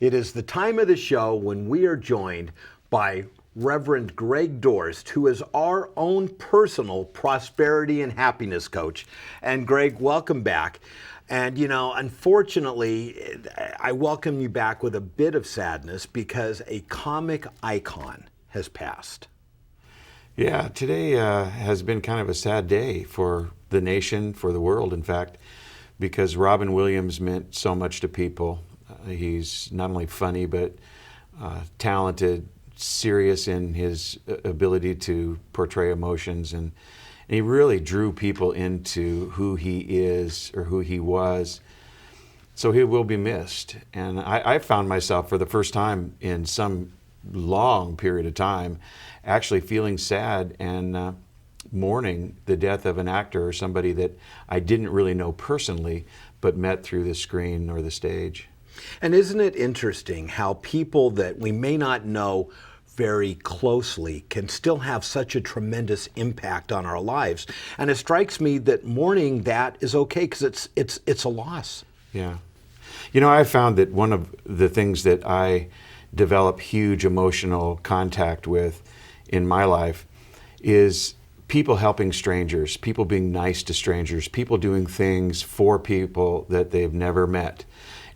It is the time of the show when we are joined by Reverend Greg Dorst, who is our own personal prosperity and happiness coach. And Greg, welcome back. And unfortunately, I welcome you back with a bit of sadness because a comic icon has passed. Yeah, today has been kind of a sad day for the nation, for the world, in fact, because Robin Williams meant so much to people. He's not only funny, but talented, serious in his ability to portray emotions, and he really drew people into who he is or who he was. So he will be missed. And I found myself for the first time in some long period of time actually feeling sad and mourning the death of an actor or somebody that I didn't really know personally, but met through the screen or the stage. And isn't it interesting how people that we may not know very closely can still have such a tremendous impact on our lives? And it strikes me that mourning that is okay because it's a loss. Yeah. I found that one of the things that I develop huge emotional contact with in my life is people helping strangers, people being nice to strangers, people doing things for people that they've never met.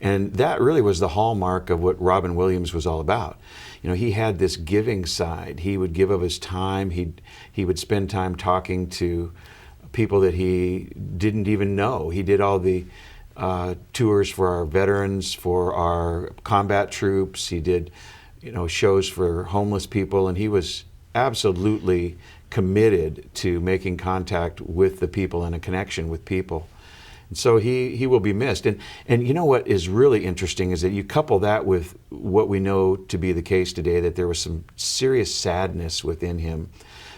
And that really was the hallmark of what Robin Williams was all about. He had this giving side. He would give of his time. He would spend time talking to people that he didn't even know. He did all the tours for our veterans, for our combat troops. He did, shows for homeless people, and he was absolutely committed to making contact with the people and a connection with people. And so he will be missed. And what is really interesting is that you couple that with what we know to be the case today, that there was some serious sadness within him,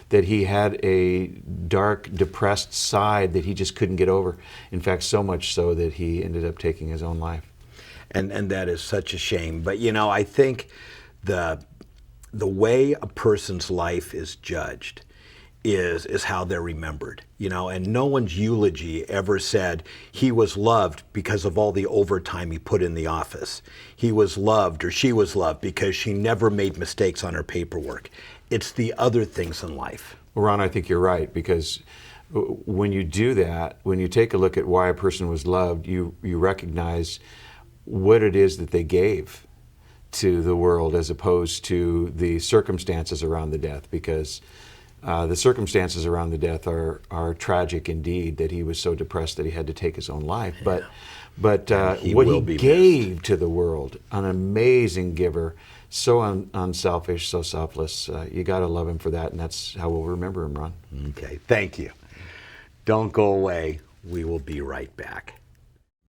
that he had a dark, depressed side that he just couldn't get over. In fact, so much so that he ended up taking his own life. And that is such a shame. But I think the way a person's life is judged is how they're remembered, and no one's eulogy ever said he was loved because of all the overtime he put in the office. He was loved or she was loved because she never made mistakes on her paperwork. It's the other things in life. Well, Ron, I think you're right, because when you do that, when you take a look at why a person was loved, you recognize what it is that they gave to the world as opposed to the circumstances around the death, because the circumstances around the death are tragic indeed, that he was so depressed that he had to take his own life. Yeah. But what he gave to the world, an amazing giver, so unselfish, so selfless. You got to love him for that, and that's how we'll remember him, Ron. Okay, thank you. Don't go away. We will be right back.